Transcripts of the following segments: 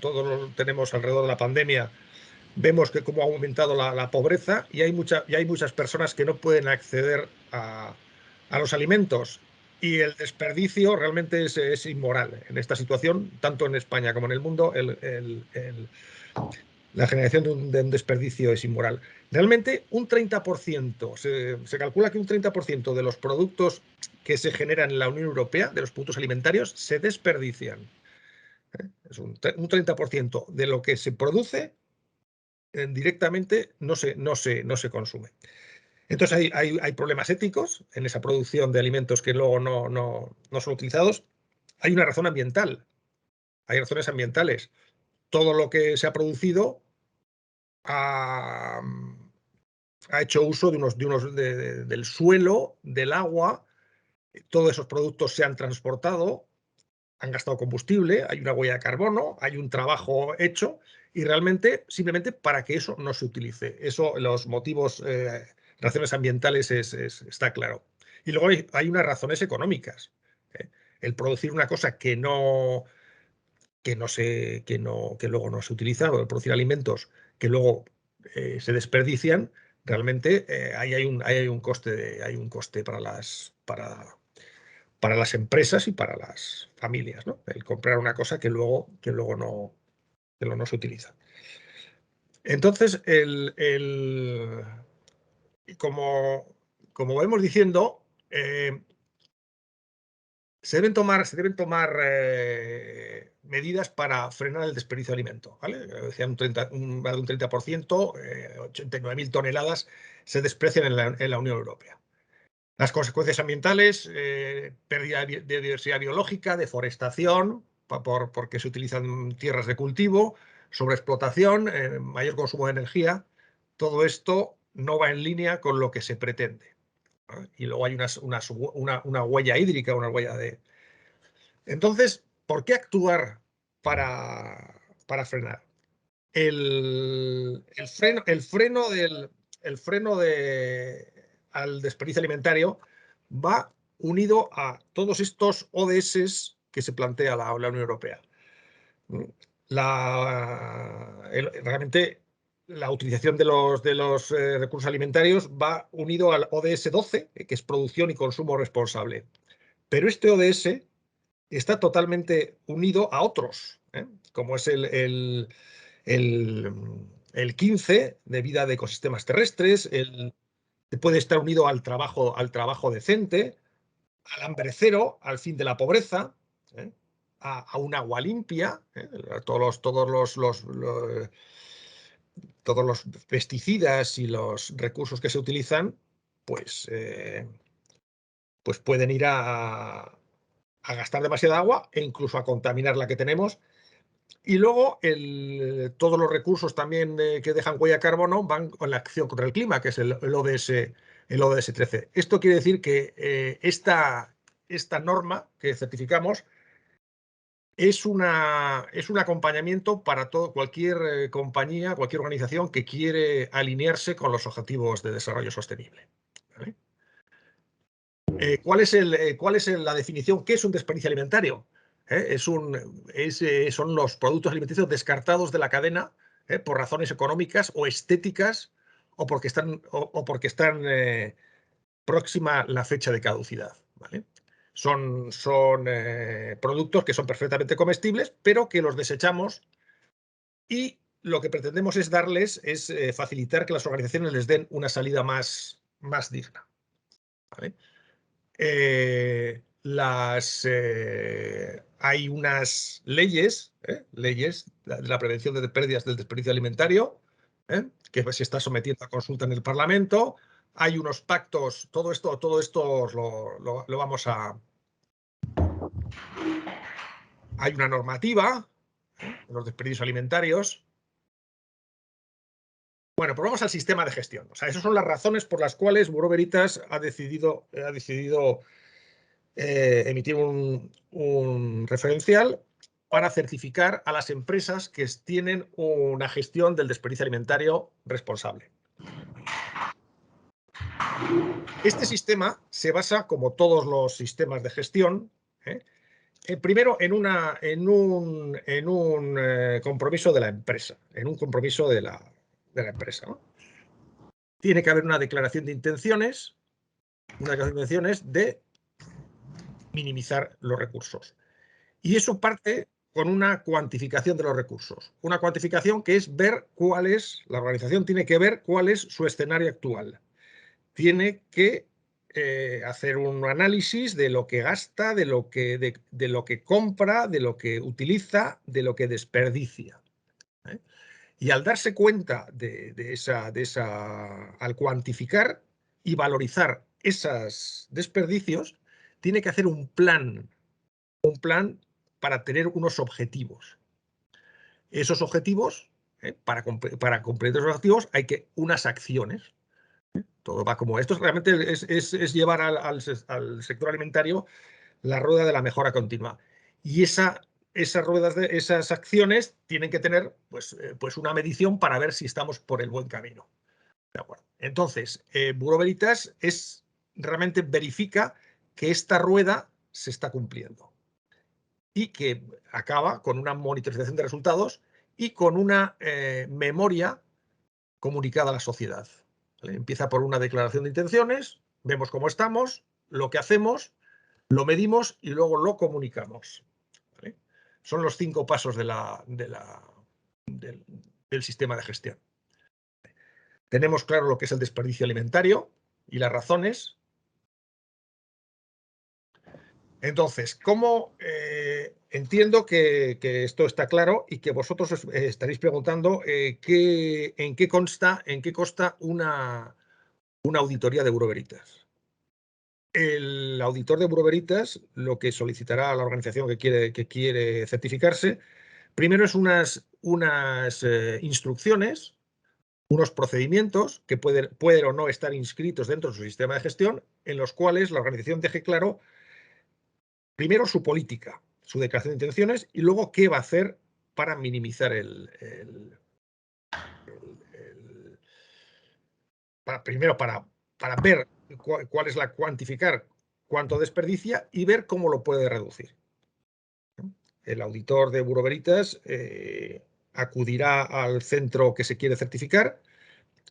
todos tenemos alrededor de la pandemia, vemos que cómo ha aumentado la pobreza y hay muchas personas que no pueden acceder a los alimentos. Y el desperdicio realmente es inmoral en esta situación, tanto en España como en el mundo. La generación de un desperdicio es inmoral. Realmente un 30%, se calcula que un 30% de los productos que se generan en la Unión Europea, de los productos alimentarios, se desperdician. Es un 30% de lo que se produce directamente no se consume. Entonces hay problemas éticos en esa producción de alimentos que luego no son utilizados. Hay una razón ambiental, hay razones ambientales. Todo lo que se ha producido ha hecho uso del suelo, del agua. Todos esos productos se han transportado, han gastado combustible, hay una huella de carbono, hay un trabajo hecho y realmente simplemente para que eso no se utilice. Eso, los motivos, razones ambientales está claro. Y luego hay unas razones económicas. El producir una cosa que luego no se utiliza, o el producir alimentos que luego se desperdician, realmente ahí hay un coste para las empresas y para las familias, ¿no? El comprar una cosa que luego no se utiliza. Entonces, como vamos diciendo, se deben tomar medidas para frenar el desperdicio de alimento, ¿vale? Decía más de un 30%, 89.000 toneladas se desprecian en la Unión Europea. Las consecuencias ambientales, pérdida de diversidad biológica, deforestación, porque se utilizan tierras de cultivo, sobreexplotación, mayor consumo de energía. Todo esto no va en línea con lo que se pretende, ¿vale? Y luego hay una huella hídrica, una huella de... Entonces, ¿por qué actuar para frenar? El freno al desperdicio alimentario va unido a todos estos ODS que se plantea la Unión Europea. Realmente la utilización de los recursos alimentarios va unido al ODS 12, que es producción y consumo responsable. Pero este ODS está totalmente unido a otros, como es el 15 de vida de ecosistemas terrestres, puede estar unido al trabajo decente, al hambre cero, al fin de la pobreza, a un agua limpia, todos los pesticidas y los recursos que se utilizan, pues pueden ir a gastar demasiada agua e incluso a contaminar la que tenemos. Y luego todos los recursos también que dejan huella de carbono van con la acción contra el clima, que es el ODS 13. Esto quiere decir que esta norma que certificamos es un acompañamiento para cualquier compañía, cualquier organización que quiere alinearse con los objetivos de desarrollo sostenible, ¿vale? ¿Cuál es la definición? ¿Qué es un desperdicio alimentario? Son los productos alimenticios descartados de la cadena por razones económicas o estéticas o porque están próxima la fecha de caducidad, ¿vale? Son productos que son perfectamente comestibles, pero que los desechamos y lo que pretendemos es facilitar que las organizaciones les den una salida más digna, ¿vale? Hay unas leyes de la prevención de pérdidas del desperdicio alimentario, que se está sometiendo a consulta en el Parlamento. Hay unos pactos, todo esto lo vamos a... Hay una normativa de los desperdicios alimentarios. Bueno, pues vamos al sistema de gestión. O sea, esas son las razones por las cuales Bureau Veritas ha decidido emitir un referencial para certificar a las empresas que tienen una gestión del desperdicio alimentario responsable. Este sistema se basa, como todos los sistemas de gestión, primero, en un compromiso de la empresa, en un compromiso de la empresa, ¿no? Tiene que haber una declaración de intenciones, de minimizar los recursos. Y eso parte con una cuantificación de los recursos. Una cuantificación que es ver cuál es, la organización tiene que ver cuál es su escenario actual. Tiene que hacer un análisis de lo que gasta, de lo que compra, de lo que utiliza, de lo que desperdicia. Y al darse cuenta al cuantificar y valorizar esos desperdicios, tiene que hacer un plan para tener unos objetivos. Esos objetivos, para cumplir esos objetivos, hay que unas acciones. Todo va como esto. Realmente es llevar al sector alimentario la rueda de la mejora continua. Y esas acciones tienen que tener pues una medición para ver si estamos por el buen camino. ¿De acuerdo? Entonces, Bureau Veritas realmente verifica que esta rueda se está cumpliendo y que acaba con una monitorización de resultados y con una memoria comunicada a la sociedad. ¿Vale? Empieza por una declaración de intenciones, vemos cómo estamos, lo que hacemos, lo medimos y luego lo comunicamos. ¿Vale? Son los 5 pasos del sistema de gestión. Tenemos claro lo que es el desperdicio alimentario y las razones. Entonces, ¿cómo entiendo que esto está claro y que vosotros estaréis preguntando en qué consta una auditoría de Bureau Veritas? El auditor de Bureau Veritas lo que solicitará a la organización que quiere certificarse, primero es unas instrucciones, unos procedimientos que pueden o no estar inscritos dentro de su sistema de gestión, en los cuales la organización deje claro primero su política, su declaración de intenciones y luego qué va a hacer para minimizar primero para ver cuál es cuantificar cuánto desperdicia y ver cómo lo puede reducir. El auditor de Bureau Veritas acudirá al centro que se quiere certificar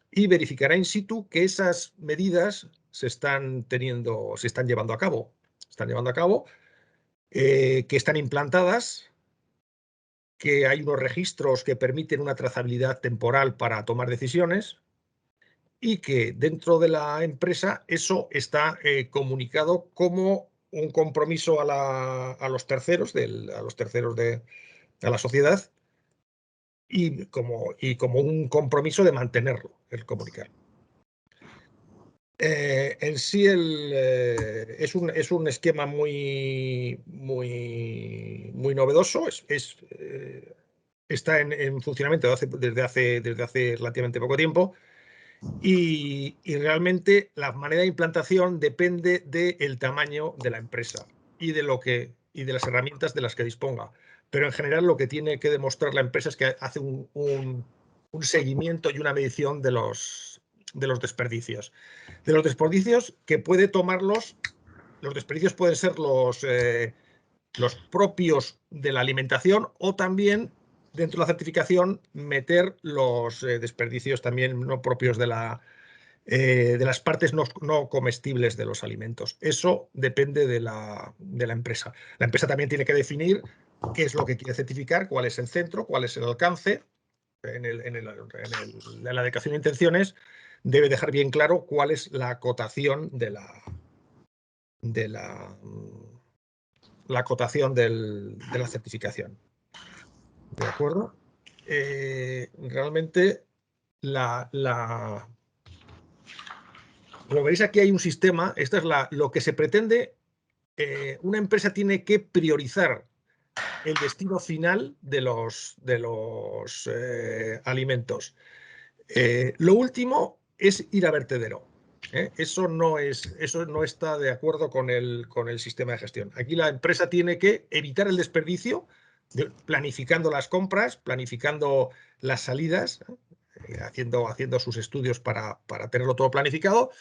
y verificará in situ que esas medidas se están llevando a cabo. Que están implantadas, que hay unos registros que permiten una trazabilidad temporal para tomar decisiones y que dentro de la empresa eso está comunicado como un compromiso a los terceros, a la sociedad y como un compromiso de mantenerlo, el comunicar. En sí es un esquema muy novedoso, está en funcionamiento desde hace relativamente poco tiempo y realmente la manera de implantación depende del tamaño de la empresa y de las herramientas de las que disponga. Pero en general lo que tiene que demostrar la empresa es que hace un seguimiento y una medición de los desperdicios. De los desperdicios que puede tomarlos, los desperdicios pueden ser los propios de la alimentación o también dentro de la certificación meter los desperdicios también no propios de las partes no comestibles de los alimentos. Eso depende de la empresa. La empresa también tiene que definir qué es lo que quiere certificar, cuál es el centro, cuál es el alcance. En la declaración de intenciones debe dejar bien claro cuál es la acotación de la acotación de la certificación. ¿De acuerdo? Realmente como veréis aquí hay un sistema, esto es lo que se pretende. Una empresa tiene que priorizar el destino final de los alimentos. Lo último es ir a vertedero. Eso no está de acuerdo con el sistema de gestión. Aquí la empresa tiene que evitar el desperdicio, planificando las compras, planificando las salidas, haciendo sus estudios para tenerlo todo planificado.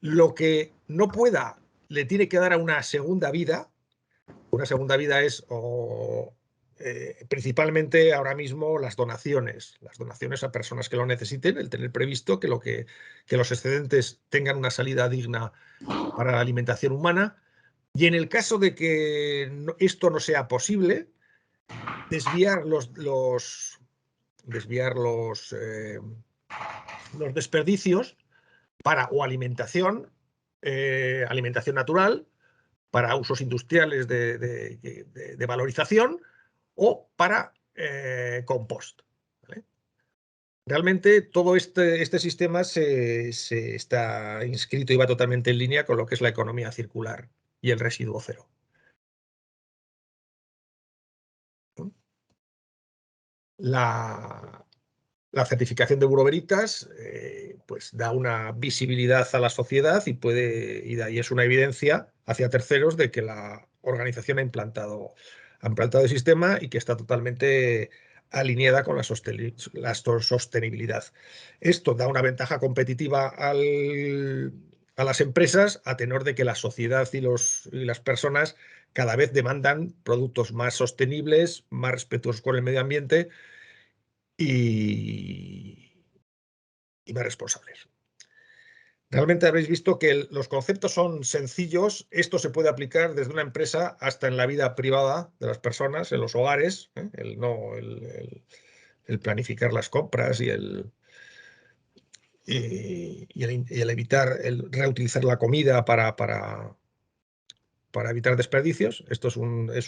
Lo que no pueda le tiene que dar a una segunda vida Una segunda vida es principalmente ahora mismo las donaciones a personas que lo necesiten, el tener previsto que los excedentes tengan una salida digna para la alimentación humana. Y en el caso de que esto no sea posible, desviar los desperdicios para o alimentación natural, para usos industriales de valorización o para compost. ¿Vale? Realmente todo este sistema se está inscrito y va totalmente en línea con lo que es la economía circular y el residuo cero. La certificación de Bureau Veritas pues da una visibilidad a la sociedad y de ahí es una evidencia hacia terceros de que la organización ha implantado el sistema y que está totalmente alineada con la sostenibilidad. Esto da una ventaja competitiva a las empresas a tenor de que la sociedad y las personas cada vez demandan productos más sostenibles, más respetuosos con el medio ambiente y más responsables. Realmente habréis visto que los conceptos son sencillos. Esto se puede aplicar desde una empresa hasta en la vida privada de las personas, en los hogares. El planificar las compras y el evitar el reutilizar la comida para evitar desperdicios. Esto es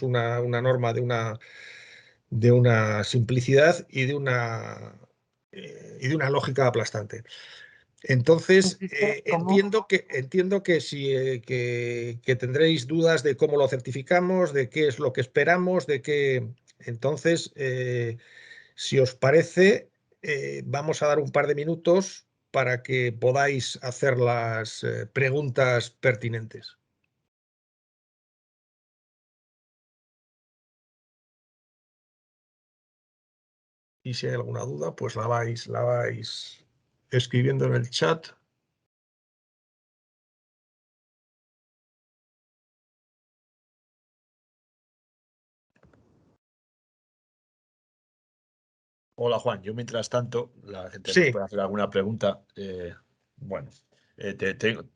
una norma de una simplicidad y de una lógica aplastante. Entonces, entiendo que tendréis dudas de cómo lo certificamos, de qué es lo que esperamos, Entonces, si os parece, vamos a dar un par de minutos para que podáis hacer las preguntas pertinentes. Y si hay alguna duda, pues la vais escribiendo en el chat. Hola Juan, yo mientras tanto, la gente nos Sí, puede hacer alguna pregunta. Bueno,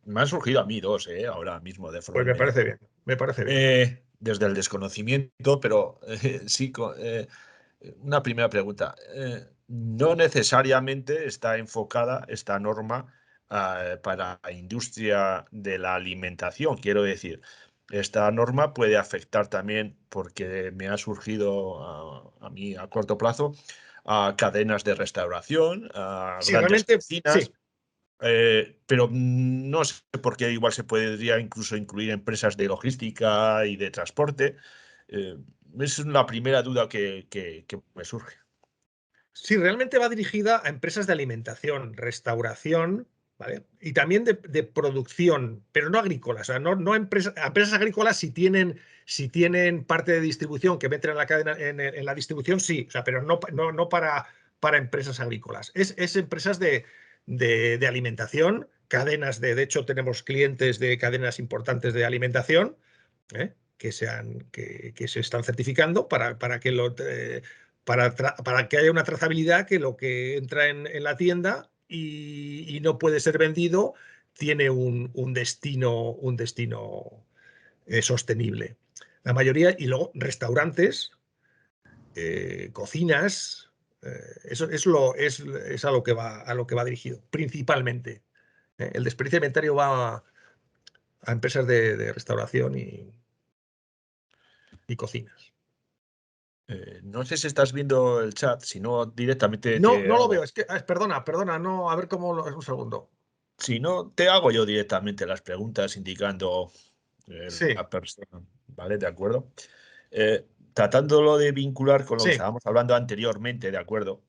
me han surgido a mí dos, ahora mismo de forma pues me parece inmediata. bien, me parece bien. Desde el desconocimiento, pero sí, una primera pregunta. No necesariamente está enfocada esta norma para la industria de la alimentación. Quiero decir, esta norma puede afectar también, porque me ha surgido a mí a corto plazo, a cadenas de restauración, a Sí, grandes realmente, cocinas, sí. pero no sé por qué igual se podría incluso incluir empresas de logística y de transporte. Es la primera duda que me surge. Sí, realmente va dirigida a empresas de alimentación, restauración, ¿vale? Y también de producción, pero no agrícolas. O sea, no a empresas agrícolas si tienen parte de distribución que meten en la cadena, en la distribución, sí, o sea, pero no para empresas agrícolas. Es empresas de alimentación, cadenas de hecho, tenemos clientes de cadenas importantes de alimentación, ¿eh? Que se están certificando para que haya una trazabilidad, que lo que entra en la tienda y no puede ser vendido tiene un destino sostenible. La mayoría, y luego restaurantes, cocinas, eso es a lo que va dirigido, principalmente. El desperdicio alimentario va a empresas de restauración y cocinas. No sé si estás viendo el chat, si no directamente No, te no lo veo, hago. es que, perdona, no, a ver cómo es un segundo. Si no, te hago yo directamente las preguntas indicando Sí, la persona, ¿vale? ¿De acuerdo? Tratándolo de vincular con lo que sí, estábamos hablando anteriormente, ¿de acuerdo?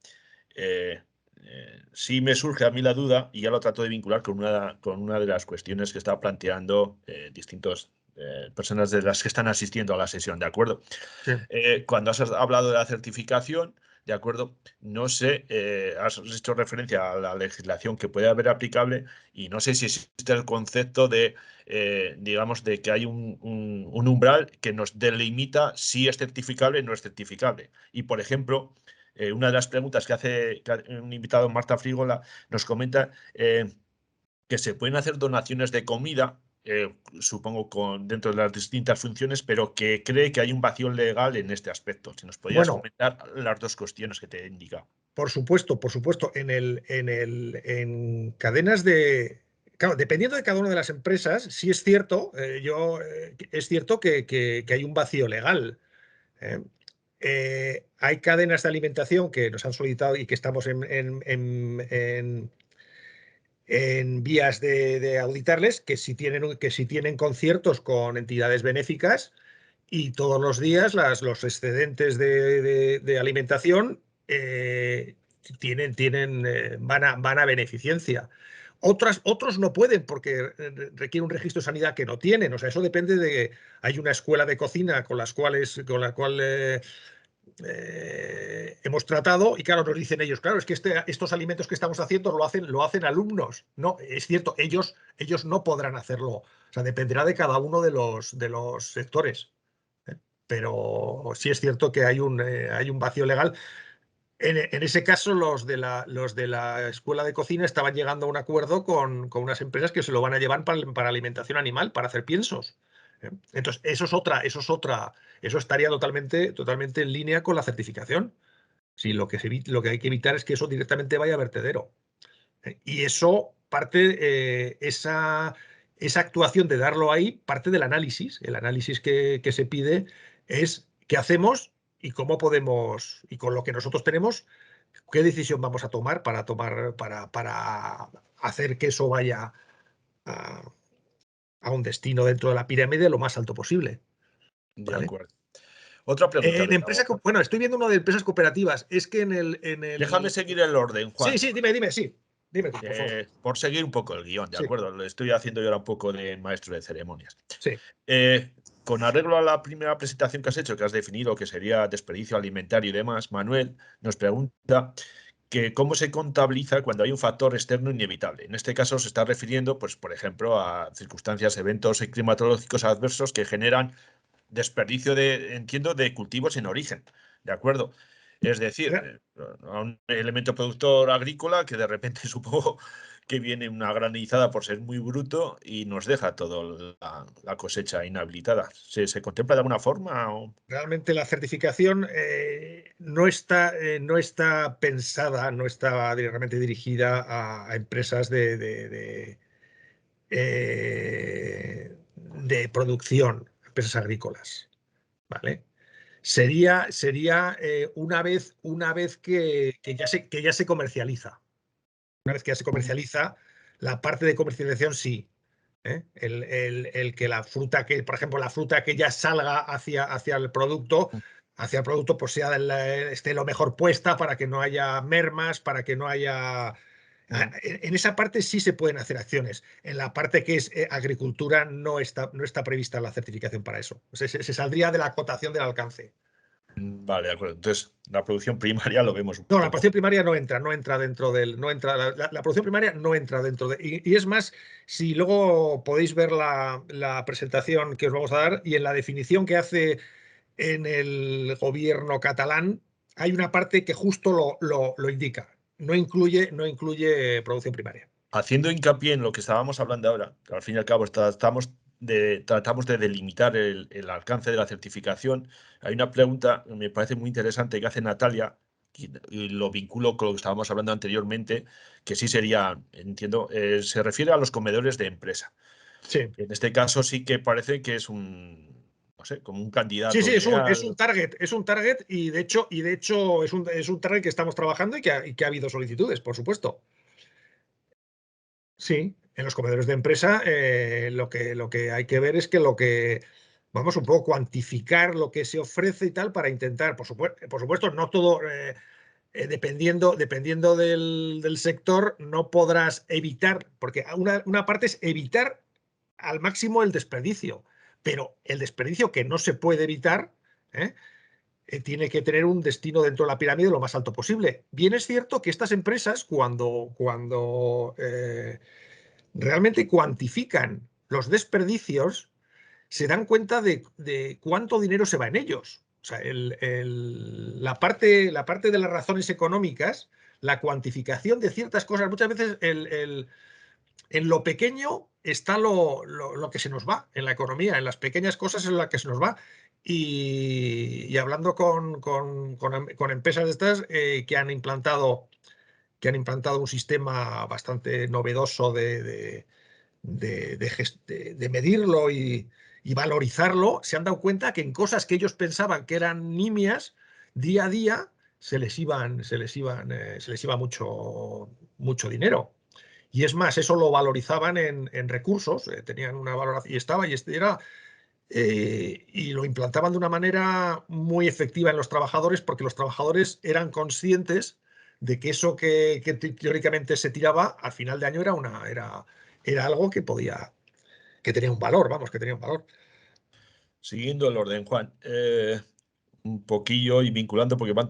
Eh, sí me surge a mí la duda y ya lo trato de vincular con una de las cuestiones que está planteando distintas personas de las que están asistiendo a la sesión, ¿de acuerdo? sí. Cuando has hablado de la certificación, ¿de acuerdo? No sé, has hecho referencia a la legislación que puede haber aplicable y no sé si existe el concepto de, digamos, de que hay un umbral que nos delimita si es certificable o no es certificable. Y, por ejemplo, una de las preguntas que hace un invitado, Marta Frígola, nos comenta que se pueden hacer donaciones de comida, supongo dentro de las distintas funciones, pero que cree que hay un vacío legal en este aspecto. Si nos podías Bueno, comentar las dos cuestiones que te he indicado. por supuesto, por supuesto. En cadenas de. Claro, dependiendo de cada una de las empresas, sí es cierto, es cierto que hay un vacío legal. ¿Eh? Hay cadenas de alimentación que nos han solicitado y que estamos en vías de auditarles, que si tienen conciertos con entidades benéficas y todos los días los excedentes de alimentación van a beneficencia. Otros no pueden porque requiere un registro de sanidad que no tienen. O sea, eso depende de. Hay una escuela de cocina con la cual hemos tratado y claro, nos dicen ellos, claro, es que estos alimentos que estamos haciendo lo hacen alumnos. No, es cierto, ellos no podrán hacerlo. O sea, dependerá de cada uno de los sectores. Pero sí es cierto que hay un vacío legal. En ese caso, los de la escuela de cocina estaban llegando a un acuerdo con unas empresas que se lo van a llevar para alimentación animal, para hacer piensos. Entonces, eso estaría totalmente en línea con la certificación. Sí, lo que hay que evitar es que eso directamente vaya a vertedero. Y eso esa actuación de darlo ahí, parte del análisis. El análisis que se pide es qué hacemos y cómo podemos, y con lo que nosotros tenemos, qué decisión vamos a tomar para hacer que eso vaya a, a un destino dentro de la pirámide lo más alto posible. De ¿Vale? acuerdo. Otra pregunta En que te hago. bueno, estoy viendo uno de empresas cooperativas. Es que en Déjame el. seguir el orden, Sí, Juan. sí, dime, sí. Dime tú, por favor. Por seguir un poco el guión, ¿de Sí, acuerdo? Le estoy haciendo yo ahora un poco de maestro de ceremonias. sí. Con arreglo a la primera presentación que has hecho, que has definido que sería desperdicio alimentario y demás, Manuel nos pregunta que cómo se contabiliza cuando hay un factor externo inevitable. En este caso se está refiriendo, pues, por ejemplo, a circunstancias, eventos climatológicos adversos que generan desperdicio entiendo, de cultivos en origen, ¿de acuerdo? Es decir, a un elemento productor agrícola que de repente supongo que viene una granizada por ser muy bruto y nos deja toda la cosecha inhabilitada. ¿Se contempla de alguna forma? Realmente la certificación no está pensada, no está directamente dirigida a empresas de producción, empresas agrícolas, ¿vale? Sería una vez que ya se comercializa. Una vez que ya se comercializa, la parte de comercialización sí. El que la fruta por ejemplo, la fruta que ya salga hacia el producto, pues esté lo mejor puesta para que no haya mermas, para que no haya. En esa parte sí se pueden hacer acciones. En la parte que es agricultura no está prevista la certificación para eso. Se saldría de la acotación del alcance. Vale, de acuerdo. Entonces, la producción primaria lo vemos un No, la poco. producción primaria no entra dentro del, no entra, la producción primaria no entra dentro de, y es más, si luego podéis ver la presentación que os vamos a dar y en la definición que hace en el gobierno catalán, hay una parte que justo lo indica. No incluye producción primaria. Haciendo hincapié en lo que estábamos hablando ahora, que al fin y al cabo tratamos de delimitar el alcance de la certificación, hay una pregunta que me parece muy interesante que hace Natalia, y lo vinculo con lo que estábamos hablando anteriormente, que sí sería, entiendo, se refiere a los comedores de empresa. Sí. En este caso sí que parece que es no sé, como un Sí, candidato sí, es un ideal. target, y de hecho es un target que estamos trabajando y que ha habido solicitudes, por supuesto. Sí, en los comedores de empresa lo que hay que ver es vamos un poco cuantificar lo que se ofrece y tal para intentar, por supuesto, no todo, dependiendo del sector, no podrás evitar, porque una parte es evitar al máximo el desperdicio, pero el desperdicio que no se puede evitar, ¿eh? tiene que tener un destino dentro de la pirámide lo más alto posible. Bien es cierto que estas empresas, cuando realmente cuantifican los desperdicios, se dan cuenta de cuánto dinero se va en ellos. O sea, la parte de las razones económicas, la cuantificación de ciertas cosas, muchas veces en lo pequeño está lo que se nos va en la economía, en las pequeñas cosas es lo que se nos va. Y hablando con empresas de estas que han implantado un sistema bastante novedoso de medirlo y valorizarlo, se han dado cuenta que en cosas que ellos pensaban que eran nimias, día a día se les iba mucho dinero. Y es más, eso lo valorizaban en recursos, tenían una valoración y estaba y era y lo implantaban de una manera muy efectiva en los trabajadores porque los trabajadores eran conscientes de que eso que teóricamente se tiraba al final de año era algo que tenía un valor, vamos, que tenía un valor. Siguiendo el orden, Juan, un poquillo y vinculando, porque van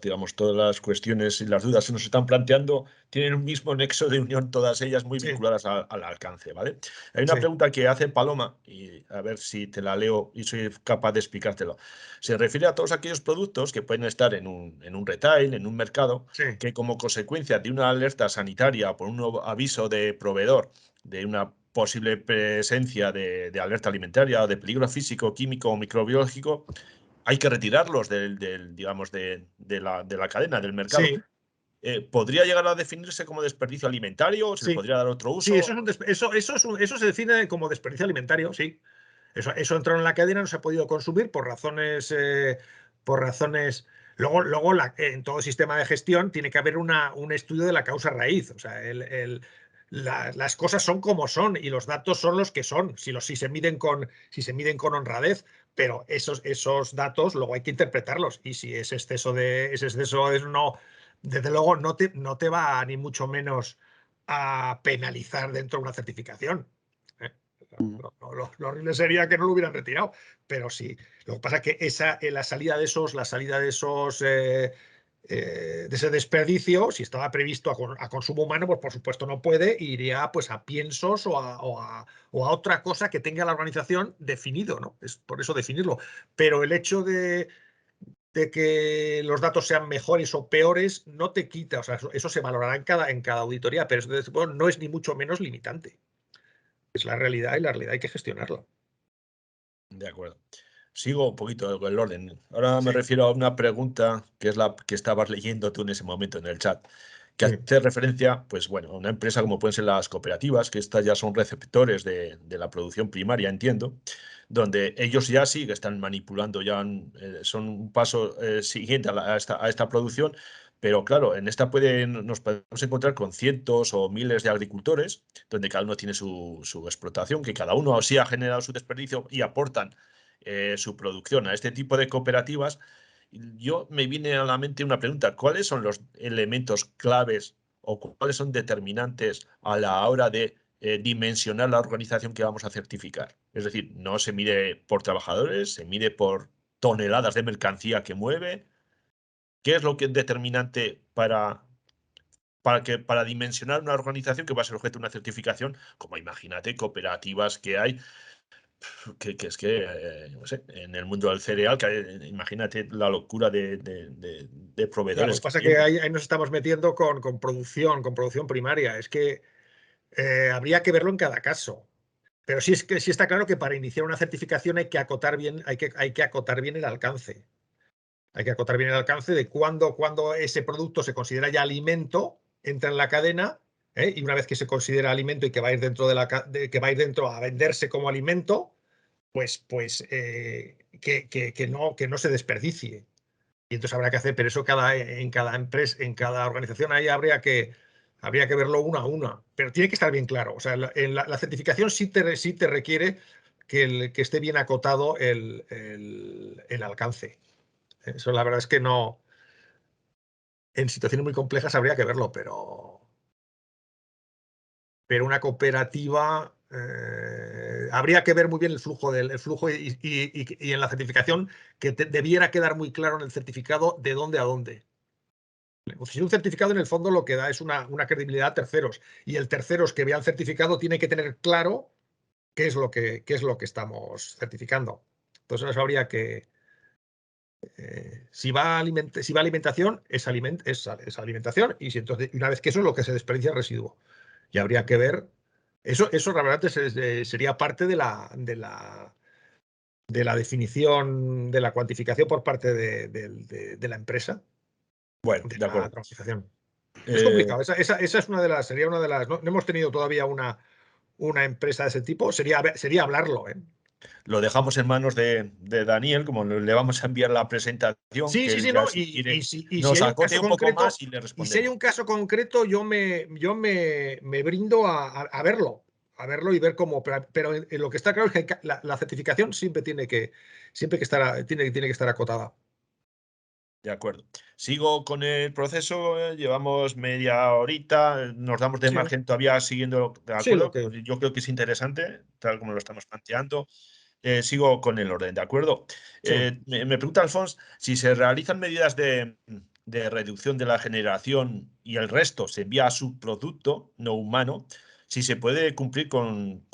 digamos, todas las cuestiones y las dudas que se nos están planteando, tienen un mismo nexo de unión, todas ellas muy Sí, vinculadas al alcance, ¿vale? Hay una sí, pregunta que hace Paloma, y a ver si te la leo y soy capaz de explicártelo. Se refiere a todos aquellos productos que pueden estar en un retail, en un mercado, sí, que como consecuencia de una alerta sanitaria por un nuevo aviso de proveedor, de una posible presencia de alerta alimentaria o de peligro físico, químico o microbiológico, hay que retirarlos digamos, de la cadena, del mercado. sí, ¿Podría llegar a definirse como desperdicio alimentario o se le sí. podría dar otro Sí, uso? eso se define como desperdicio alimentario, sí. Eso entró en la cadena, no se ha podido consumir por razones, por razones. Luego en todo sistema de gestión tiene que haber un estudio de la causa raíz. O sea, las cosas son como son y los datos son los que son, si se miden con honradez, pero esos datos luego hay que interpretarlos. Y si ese exceso es no, desde luego no te va ni mucho menos a penalizar dentro de una certificación. ¿eh? Mm. Lo horrible sería que no lo hubieran retirado, pero sí. Lo que pasa es que la salida de ese desperdicio, si estaba previsto a consumo humano, pues por supuesto no puede, iría pues a piensos o a otra cosa que tenga la organización definido, ¿no? Es por eso definirlo. Pero el hecho de que los datos sean mejores o peores no te quita, o sea, eso se valorará en cada auditoría, pero eso bueno, no es ni mucho menos limitante. Es la realidad y la realidad hay que gestionarla. De acuerdo. Sigo un poquito con el orden. Ahora me Sí, refiero a una pregunta que es la que estabas leyendo tú en ese momento en el chat, que sí, hace referencia, pues bueno, a una empresa como pueden ser las cooperativas, que estas ya son receptores de la producción primaria, entiendo, donde ellos ya sí que están manipulando, son un paso siguiente a esta producción, pero claro, en esta nos podemos encontrar con cientos o miles de agricultores, donde cada uno tiene su explotación, que cada uno sí ha generado su desperdicio y aportan su producción a este tipo de cooperativas. Yo me viene a la mente una pregunta: ¿cuáles son los elementos claves o cuáles son determinantes a la hora de dimensionar la organización que vamos a certificar? Es decir, no se mide por trabajadores, se mide por toneladas de mercancía que mueve. ¿Qué es lo que es determinante para dimensionar una organización que va a ser objeto de una certificación? Como imagínate, cooperativas que hay, que es que, no sé, en el mundo del cereal, imagínate la locura de claro. Lo proveedores que que pasa es que tienen. ahí nos estamos metiendo con producción primaria. Es que habría que verlo en cada caso. Pero sí está claro que para iniciar una certificación hay que acotar bien, hay que acotar bien el alcance. Hay que acotar bien el alcance de cuándo ese producto se considera ya alimento, entra en la cadena, y una vez que se considera alimento y que va a ir dentro que va a ir dentro a venderse como alimento, pues que no se desperdicie. Y entonces habrá que hacer, pero eso en cada empresa, en cada organización, ahí habría que verlo una a una. Pero tiene que estar bien claro. O sea, la certificación sí te requiere que esté bien acotado el alcance. Eso la verdad es que no. En situaciones muy complejas habría que verlo, pero una cooperativa habría que ver muy bien el flujo, y en la certificación que debiera quedar muy claro en el certificado de dónde a dónde. Si un certificado en el fondo lo que da es una credibilidad a terceros, y el terceros que vea el certificado tiene que tener claro qué es lo que estamos certificando. Entonces eso habría que, si va a alimentación, es alimentación, y si entonces, una vez que eso es lo que se desperdicia el residuo. Y habría que ver, eso realmente sería parte de la definición, de la cuantificación por parte de la empresa, Bueno, de de la acuerdo. automatización. Es Eh, complicado. Esa es sería una de las. No, no hemos tenido todavía una empresa de ese tipo. Sería hablarlo, ¿eh? lo dejamos en manos de Daniel, como le vamos a enviar la presentación, Sí, que sí, él sí, ya no. si quiere Y si nos hay un acote caso un poco más concreto, y le y si hay respondemos. un caso concreto, yo me brindo a verlo. A verlo y ver cómo. Pero en lo que está claro es que la certificación siempre que estar, tiene que estar acotada. De acuerdo. Sigo con el proceso, llevamos media horita, nos damos de Sí, margen todavía siguiendo, ¿de sí, lo acuerdo? que. Yo creo que es interesante, tal como lo estamos planteando. Sigo con el orden, ¿de acuerdo? Sí. Me pregunta Alfons si se realizan medidas de reducción de la generación y el resto se envía a subproducto no humano, si se puede cumplir con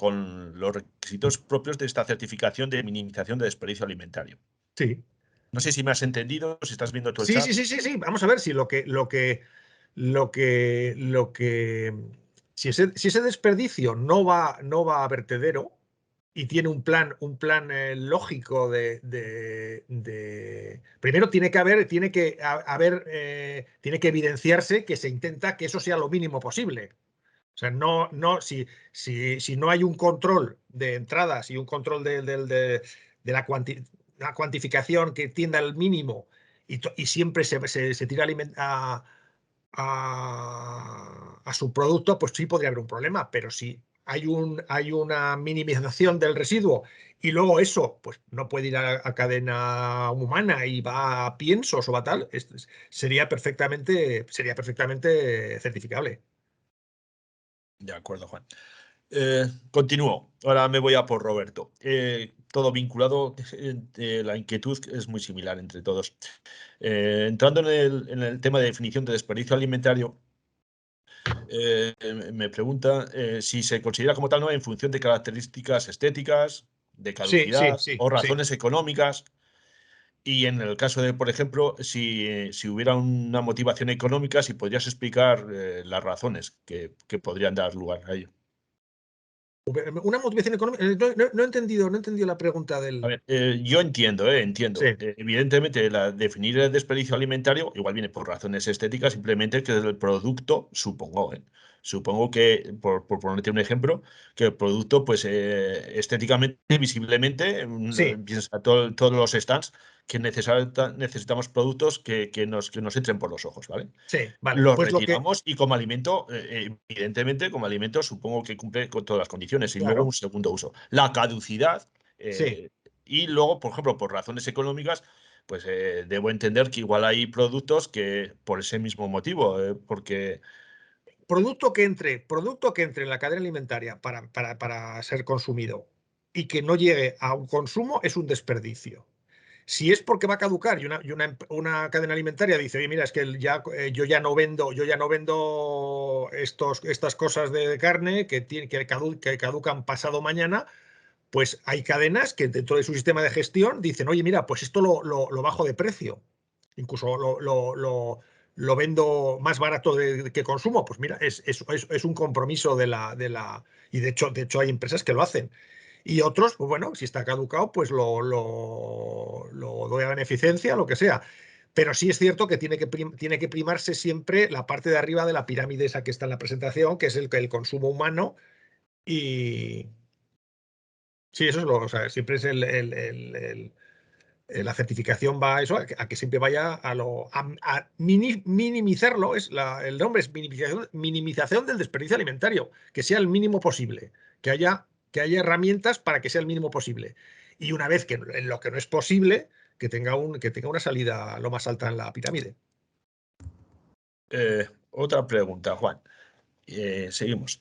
los requisitos propios de esta certificación de minimización de desperdicio alimentario. Sí. No sé si me has entendido, si estás viendo tu el Sí, chat. sí, sí, sí, sí. Vamos a ver si si ese desperdicio no va a vertedero y tiene un plan lógico primero tiene que evidenciarse que se intenta que eso sea lo mínimo posible. O sea, si no hay un control de entradas y un control de la cuantificación que tienda al mínimo, y siempre se tira a su producto, pues sí podría haber un problema. Pero si hay una minimización del residuo, y luego eso pues no puede ir a cadena humana y va a piensos o va tal, sería perfectamente certificable. De acuerdo, Juan. Continúo. Ahora me voy a por Roberto. Todo vinculado, la inquietud es muy similar entre todos. Entrando en el tema de definición de desperdicio alimentario, me pregunta si se considera como tal, ¿no?, en función de características estéticas, de Sí, sí, caducidad sí, o sí. razones económicas. Y en el caso de, por ejemplo, si hubiera una motivación económica, si podrías explicar las razones que podrían dar lugar a ello. Una motivación económica. No he entendido la pregunta A del. ver, yo Sí, entiendo. Evidentemente, definir el desperdicio alimentario igual viene por razones estéticas, simplemente que el producto, supongo que, por ponerte un ejemplo, que el producto, pues estéticamente, visiblemente, sí, piensa todos los stands que necesitamos productos que nos entren por los ojos, ¿vale? sí, vale. Los Pues lo que. retiramos y como alimento, evidentemente, como alimento supongo que cumple con todas las condiciones. Y luego un Claro, segundo uso. La caducidad, sí. y luego, por ejemplo, por razones económicas, pues debo entender que igual hay productos que por ese mismo motivo, porque Producto que entre en la cadena alimentaria para ser consumido y que no llegue a un consumo es un desperdicio. Si es porque va a caducar y una cadena alimentaria dice, oye, mira, es que yo ya no vendo estas cosas de carne que caducan pasado mañana, pues hay cadenas que dentro de su sistema de gestión dicen, oye, mira, pues esto lo bajo de precio. Incluso lo vendo más barato que consumo. Pues mira, es un compromiso y de hecho hay empresas que lo hacen. Y otros, pues bueno, si está caducado, pues lo doy a beneficencia, lo que sea. Pero sí es cierto que tiene que primarse siempre la parte de arriba de la pirámide esa que está en la presentación, que es el consumo humano. Y sí, eso o sea, siempre es la certificación va a eso, a que siempre vaya a minimizarlo. El nombre es minimización del desperdicio alimentario, que sea el mínimo posible, que haya herramientas para que sea el mínimo posible. Y una vez que en lo que no es posible, que tenga una salida lo más alta en la pirámide. otra pregunta, Juan. Seguimos.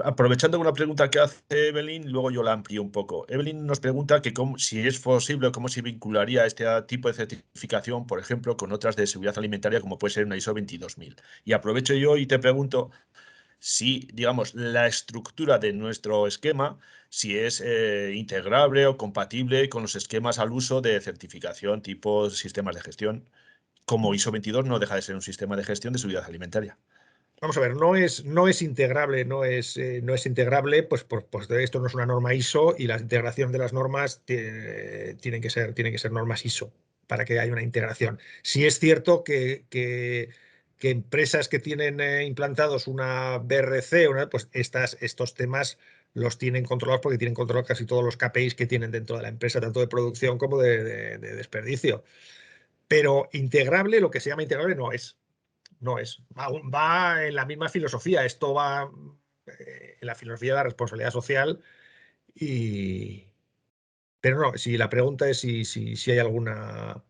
Aprovechando una pregunta que hace Evelyn, luego yo la amplío un poco. Evelyn nos pregunta que si es posible, cómo se vincularía este tipo de certificación, por ejemplo, con otras de seguridad alimentaria, como puede ser una ISO 22000. Y aprovecho yo y te pregunto si, digamos, la estructura de nuestro esquema, si es integrable o compatible con los esquemas al uso de certificación tipo sistemas de gestión, como ISO 22 no deja de ser un sistema de gestión de seguridad alimentaria. Vamos a ver, no es integrable, no es integrable, pues esto no es una norma ISO y la integración de las normas tienen que ser normas ISO para que haya una integración. Sí es cierto que empresas que tienen implantados una BRC, pues estos temas los tienen controlados porque tienen controlados casi todos los KPIs que tienen dentro de la empresa, tanto de producción como de desperdicio. Pero integrable, lo que se llama integrable, no es. No es. Va en la misma filosofía. Esto va en la filosofía de la responsabilidad social. Y... Pero no, si la pregunta es si hay alguna.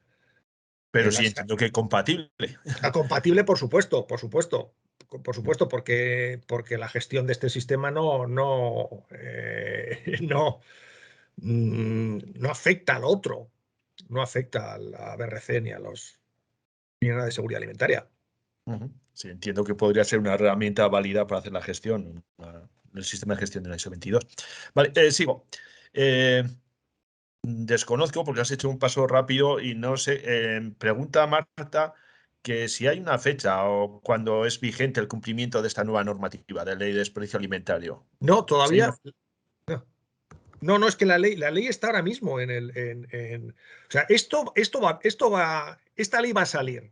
Pero sí Las... entiendo que compatible. Compatible, por supuesto, por supuesto. Por supuesto, porque la gestión de este sistema no afecta al otro. No afecta a la BRC ni a la de seguridad alimentaria. Sí, entiendo que podría ser una herramienta válida para hacer la gestión, el sistema de gestión de la ISO 22. Vale, sigo. Eh, Desconozco porque has hecho un paso rápido y no sé. Pregunta Marta que si hay una fecha o cuando es vigente el cumplimiento de esta nueva normativa de ley de desperdicio alimentario. No, Si hay una- todavía. No. No, es que la ley está ahora mismo o sea, esta ley va a salir,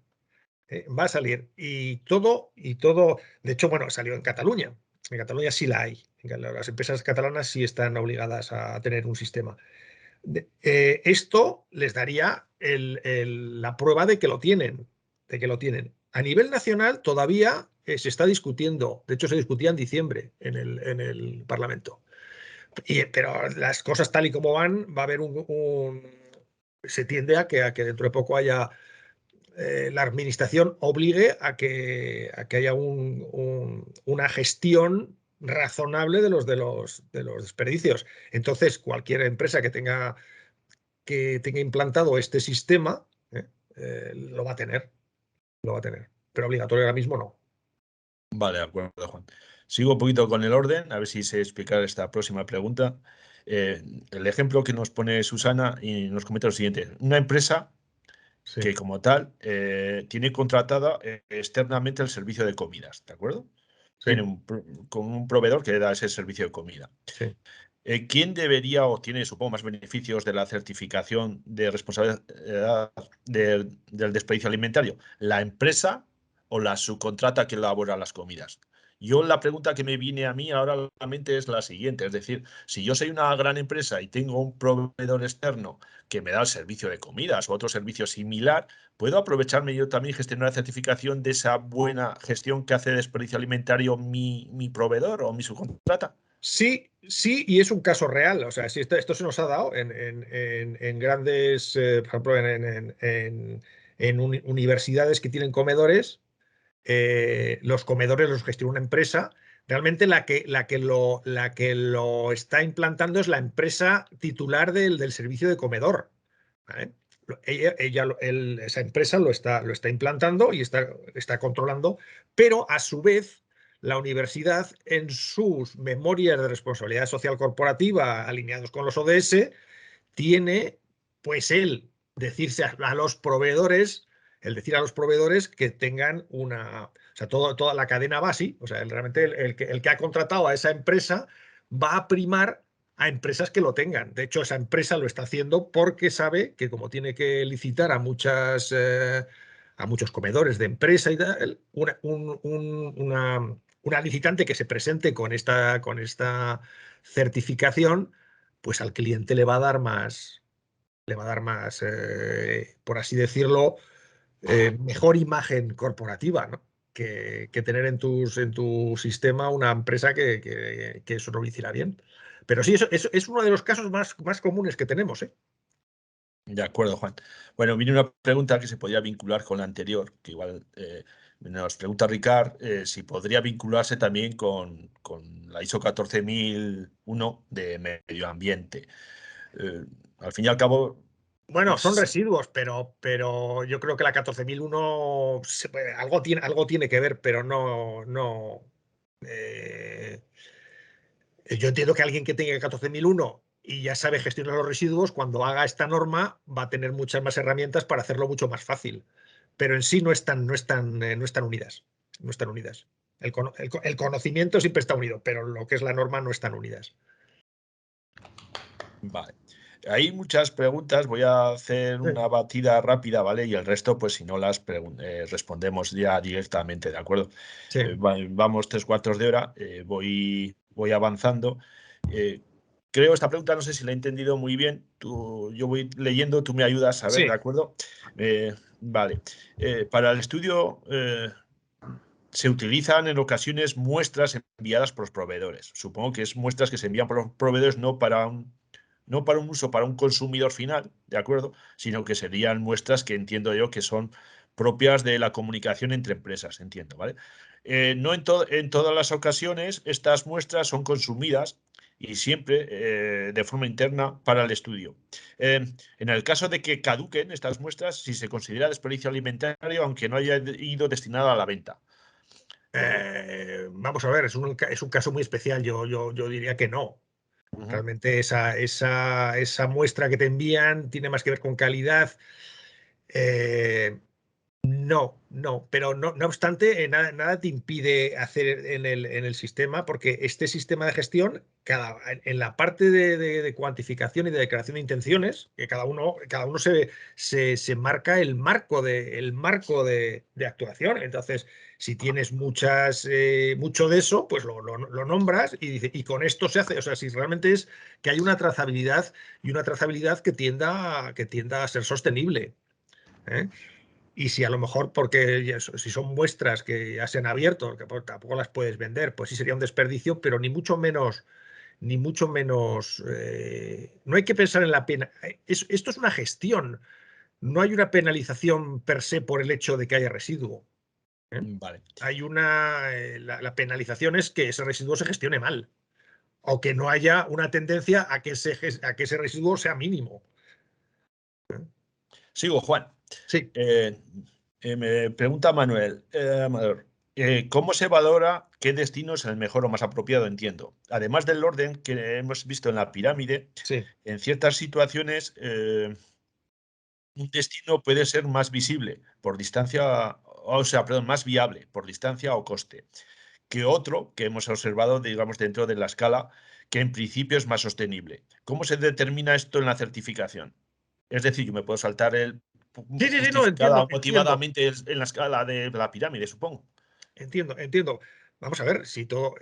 va a salir y todo, de hecho, bueno, salió en Cataluña. En Cataluña sí la hay. Las empresas catalanas sí están obligadas a tener un sistema. Esto les daría la prueba de que lo tienen. A nivel nacional todavía se está discutiendo, de hecho se discutía en diciembre en el Parlamento. Pero las cosas tal y como van, va a haber se tiende a que dentro de poco haya la administración obligue a que haya una gestión razonable de los desperdicios. Entonces, cualquier empresa que tenga implantado este sistema lo va a tener, lo va a tener. Pero obligatorio ahora mismo no. Vale, de acuerdo, Juan. Sigo un poquito con el orden, a ver si sé explicar esta próxima pregunta. El ejemplo que nos pone Susana y nos comenta lo siguiente. Una empresa Sí, que como tal tiene contratada externamente el servicio de comidas, ¿de acuerdo? Tiene sí, con un proveedor que da ese servicio de comida. sí. ¿Quién debería o tiene, supongo, más beneficios de la certificación de responsabilidad del desperdicio alimentario? ¿La empresa o la subcontrata que elabora las comidas? Yo la pregunta que me viene a mí ahora a la mente es la siguiente, es decir, si yo soy una gran empresa y tengo un proveedor externo que me da el servicio de comidas o otro servicio similar, ¿puedo aprovecharme yo también y gestionar la certificación de esa buena gestión que hace de desperdicio alimentario mi proveedor o mi subcontrata? Sí, sí, y es un caso real. O sea, si esto se nos ha dado en grandes, por ejemplo, en universidades que tienen comedores. Los comedores los gestiona una empresa. Realmente la que lo está implantando es la empresa titular del servicio de comedor. ¿Vale? Esa empresa lo está implantando y está controlando, pero a su vez la universidad en sus memorias de responsabilidad social corporativa alineados con los ODS tiene, pues decirse a los proveedores, el decir a los proveedores que tengan o sea, toda la cadena va así. O sea, realmente el que ha contratado a esa empresa va a primar a empresas que lo tengan. De hecho, esa empresa lo está haciendo porque sabe que como tiene que licitar a muchos comedores de empresa y tal, una licitante que se presente con esta certificación, pues al cliente le va a dar más, por así decirlo, mejor imagen corporativa, ¿no? Que tener en tu sistema una empresa que eso no lo hiciera bien. Pero sí, eso es uno de los casos más comunes que tenemos, ¿eh? De acuerdo, Juan. Bueno, viene una pregunta que se podía vincular con la anterior, que igual Nos pregunta Ricard si podría vincularse también con la ISO 14001 de medio ambiente. Al fin y al cabo, Bueno, son es- residuos, pero yo creo que la 14001 algo tiene que ver, pero no. eh, yo entiendo que alguien que tenga 14001 y ya sabe gestionar los residuos, cuando haga esta norma va a tener muchas más herramientas para hacerlo mucho más fácil. Pero en sí no están unidas. No están unidas. El conocimiento siempre está unido, pero lo que es la norma no están unidas. vale. Hay muchas preguntas, voy a hacer Sí, una batida rápida, ¿vale? Y el resto, pues si no las respondemos ya directamente, ¿de acuerdo? sí. Vamos 3 cuartos de hora, voy avanzando. Creo esta pregunta, no sé si la he entendido muy bien. Yo voy leyendo, tú me ayudas a ver, ¿de Sí. acuerdo? Vale. Para el estudio se utilizan en ocasiones muestras enviadas por los proveedores. Supongo que es muestras que se envían por los proveedores no para un uso para un consumidor final, ¿de acuerdo? Sino que serían muestras que entiendo yo que son propias de la comunicación entre empresas, entiendo, ¿vale? No en todas las ocasiones estas muestras son consumidas y siempre de forma interna para el estudio. En el caso de que caduquen estas muestras, si se considera desperdicio alimentario, aunque no haya ido destinado a la venta. Vamos a ver, es un caso muy especial. Yo diría que no. Ujú. Realmente esa muestra que te envían tiene más que ver con calidad. Eh, no, pero no obstante, nada te impide hacer en el sistema, porque este sistema de gestión, en la parte de cuantificación y de declaración de intenciones, que cada uno se marca el marco de actuación. Entonces, si tienes mucho de eso, pues lo nombras y dice, y con esto se hace. O sea, si realmente es que hay una trazabilidad y una trazabilidad que tienda a ser sostenible. ¿Eh? Y si a lo mejor, porque si son muestras que ya se han abierto, que pues tampoco las puedes vender, pues sí sería un desperdicio, pero ni mucho menos, no hay que pensar en la pena. Esto es una gestión, no hay una penalización per se por el hecho de que haya residuo. ¿Eh? Vale. La penalización es que ese residuo se gestione mal o que no haya una tendencia a que ese residuo sea mínimo. Sigo, Juan. Sí. Eh, Me pregunta Manuel, ¿cómo se valora qué destino es el mejor o más apropiado? Entiendo. Además del orden que hemos visto en la pirámide, Sí. en ciertas situaciones un destino puede ser más visible por distancia, o sea, perdón, más viable por distancia o coste, que otro que hemos observado, digamos, dentro de la escala, que en principio es más sostenible. ¿Cómo se determina esto en la certificación? Es decir, yo me puedo saltar el Sí, sí, sí, no, justificada o entiendo. motivadamente en la escala de la pirámide, supongo. Entiendo. Vamos a ver, si todo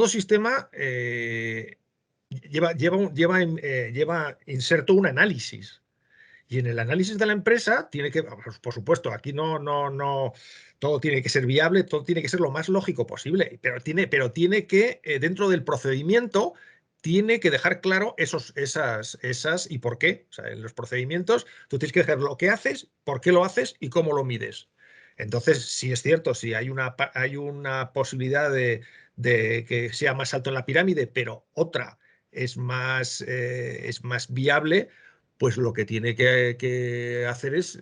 sistema lleva inserto un análisis. Y en el análisis de la empresa tiene que, vamos, por supuesto, aquí no, todo tiene que ser viable, todo tiene que ser lo más lógico posible, pero tiene que, dentro del procedimiento, tiene que dejar claro esas y por qué. O sea, en los procedimientos tú tienes que dejar lo que haces, por qué lo haces y cómo lo mides. Entonces, si es cierto, si hay una posibilidad de que sea más alto en la pirámide, pero otra es más viable, pues lo que tiene que hacer es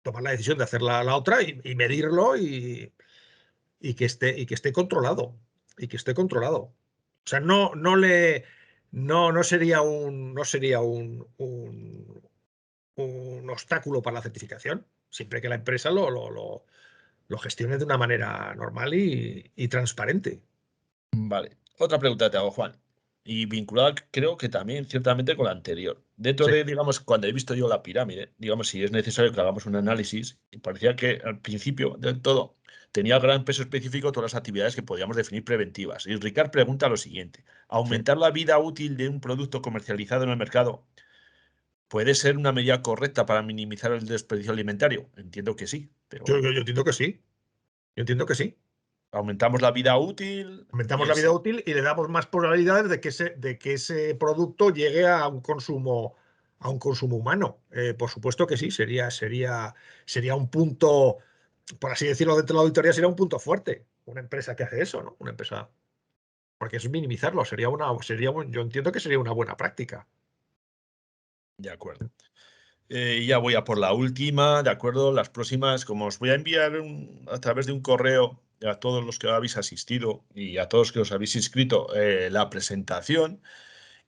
tomar la decisión de hacer la otra y medirlo y que esté controlado. Y que esté controlado. O sea, no sería un obstáculo para la certificación, siempre que la empresa lo gestione de una manera normal y transparente. Vale. Otra pregunta te hago, Juan. Y vinculada, creo que también ciertamente con la anterior. Dentro Sí. de, digamos, cuando he visto yo la pirámide, digamos, si es necesario que hagamos un análisis, y parecía que al principio del todo tenía gran peso específico todas las actividades que podíamos definir preventivas. Y Ricard pregunta lo siguiente: Sí. ¿aumentar la vida útil de un producto comercializado en el mercado puede ser una medida correcta para minimizar el desperdicio alimentario? Entiendo que sí, pero Yo entiendo que sí. Yo entiendo que sí. aumentamos la vida útil y Aumentamos la vida es. útil y le damos más probabilidades de que ese producto llegue a un consumo humano. Por supuesto que sí, sería un punto, por así decirlo, dentro de la auditoría sería un punto fuerte. Una empresa que hace eso, ¿no? Una empresa. Porque es minimizarlo. Yo entiendo que sería una buena práctica. De acuerdo. Ya voy a por la última, ¿de acuerdo? Las próximas, como os voy a enviar a través de un correo a todos los que habéis asistido y a todos los que os habéis inscrito la presentación,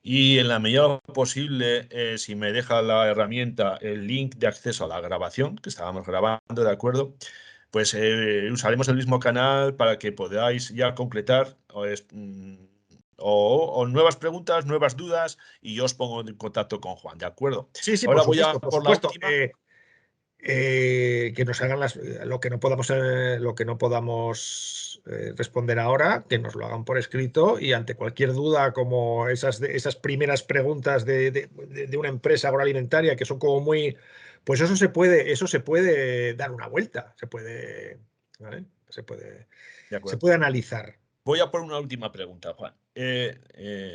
y en la medida posible, si me deja la herramienta el link de acceso a la grabación que estábamos grabando, ¿de acuerdo? Pues usaremos el mismo canal para que podáis ya concretar o nuevas preguntas, nuevas dudas, y yo os pongo en contacto con Juan, ¿de acuerdo? Sí, sí, por Ahora voy a supuesto, por por la supuesto. última. Que nos hagan lo que no podamos responder ahora, que nos lo hagan por escrito, y ante cualquier duda, como esas primeras preguntas de una empresa agroalimentaria, que son como muy, pues eso se puede dar una vuelta, ¿vale? De Se acuerdo. puede analizar. Voy a por una última pregunta, Juan.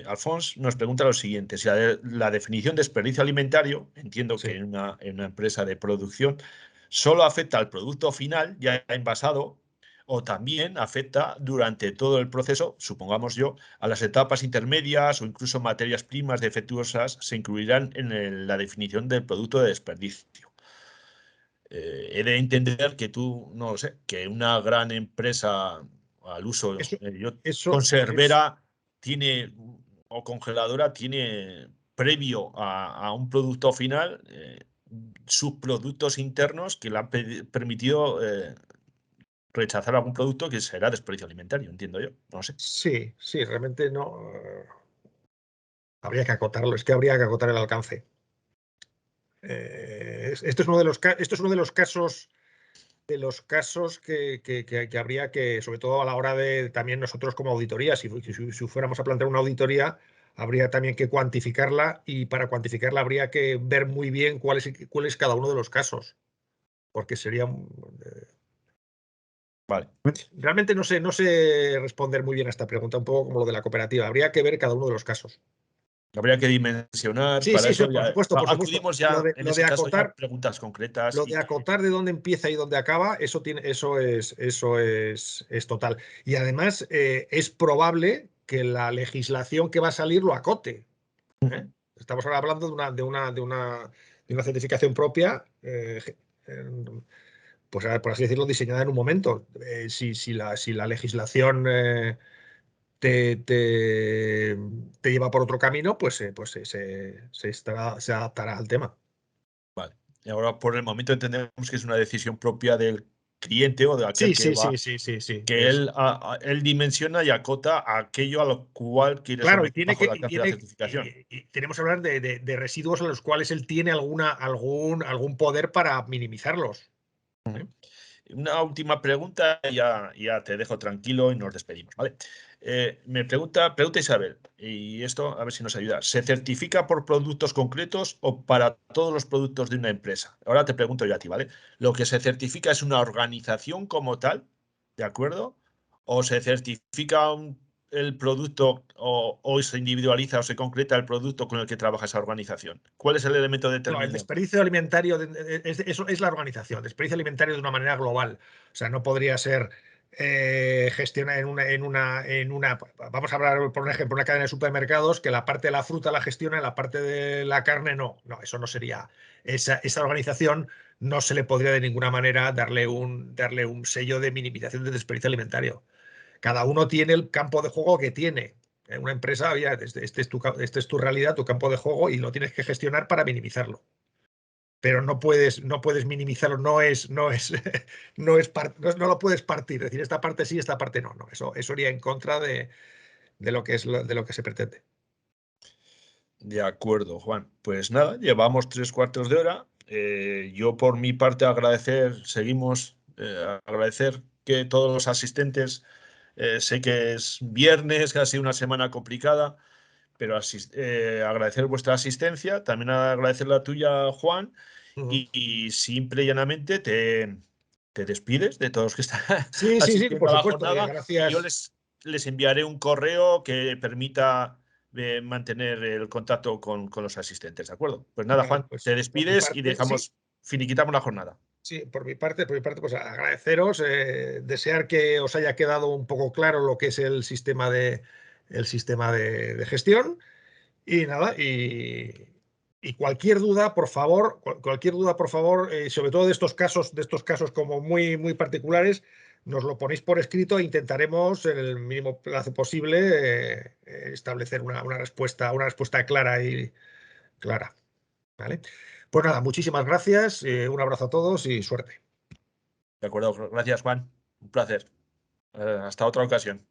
Alfons nos pregunta lo siguiente: si la definición de desperdicio alimentario, entiendo que Sí. en una empresa de producción, solo afecta al producto final ya envasado, o también afecta durante todo el proceso, supongamos yo, a las etapas intermedias, o incluso materias primas defectuosas se incluirán en la definición del producto de desperdicio. He de entender que tú, no lo sé, que una gran empresa al uso Eso, eso es. conservera tiene, o congeladora tiene, previo a un producto final, subproductos internos que le han permitido rechazar algún producto que será desperdicio alimentario, entiendo yo. No sé. Sí, sí, realmente no. Habría que acotarlo, es que habría que acotar el alcance. Esto es uno de esto es uno de los casos que habría que, sobre todo a la hora de también nosotros como auditoría, si fuéramos a plantear una auditoría, habría también que cuantificarla, y para cuantificarla habría que ver muy bien cuál es cada uno de los casos, porque Vale. realmente no sé responder muy bien a esta pregunta, un poco como lo de la cooperativa. Habría que ver cada uno de los casos. Habría que dimensionar, Sí, para sí, sí, eso por ya supuesto, por supuesto. acudimos Lo ya, de, en lo de ese caso, ya a acotar, preguntas concretas Lo y de acotar de dónde empieza y dónde acaba, eso es total. Y además es probable que la legislación que va a salir lo acote. ¿Eh? Estamos ahora hablando de una certificación propia, pues por así decirlo, diseñada en un momento. Si la legislación te lleva por otro camino, pues se adaptará al tema. Vale. Y ahora, por el momento, entendemos que es una decisión propia del cliente o de aquel Sí, que sí, va, sí, sí, sí, sí. que él dimensiona y acota aquello a lo cual quiere Claro, y someter tiene bajo que, el y alcance de la tiene, certificación. y tenemos que hablar de residuos a los cuales él tiene algún poder para minimizarlos. ¿Eh? Ujú. Una última pregunta y ya te dejo tranquilo y nos despedimos, ¿vale? Me pregunta Isabel, y esto a ver si nos ayuda. ¿Se certifica por productos concretos o para todos los productos de una empresa? Ahora te pregunto yo a ti, ¿vale? ¿Lo que se certifica es una organización como tal, ¿de acuerdo? ¿O se certifica el producto, o se individualiza o se concreta el producto con el que trabaja esa organización? ¿Cuál es el elemento No, el determinante? desperdicio alimentario eso es la organización, desperdicio alimentario de una manera global. O sea, no podría ser gestionar vamos a hablar, por ejemplo, una cadena de supermercados que la parte de la fruta la gestiona y la parte de la carne no. No, eso no sería. Esa organización no se le podría de ninguna manera darle un sello de minimización del desperdicio alimentario. Cada uno tiene el campo de juego que tiene. En una empresa, oye, este es tu realidad, tu campo de juego, y lo tienes que gestionar para minimizarlo. Pero no puedes minimizarlo, no lo puedes partir, decir esta parte sí, esta parte no. No, eso iría en contra de lo que se pretende. De acuerdo, Juan. Pues nada, llevamos 3 cuartos de hora. Yo por mi parte seguimos agradecer que todos los asistentes, sé que es viernes, casi una semana complicada, pero agradecer vuestra asistencia, también agradecer la tuya, Juan, Ujú. y simple y llanamente te despides de todos los que están Sí, sí, sí, asistiendo por a la supuesto. jornada, y yo Gracias. les enviaré un correo que permita mantener el contacto con los asistentes, ¿de acuerdo? Pues nada, Vale, Juan, pues te por mi despides y parte, sí. finiquitamos la jornada. Sí, por mi parte, pues agradeceros, desear que os haya quedado un poco claro lo que es el sistema de gestión y nada, y cualquier duda, por favor, cualquier duda, por favor, sobre todo de estos casos como muy, muy particulares, nos lo ponéis por escrito e intentaremos en el mínimo plazo posible establecer una respuesta clara y clara, ¿vale? Pues nada, muchísimas gracias, un abrazo a todos y suerte. De acuerdo, gracias, Juan. Un placer. Hasta otra ocasión.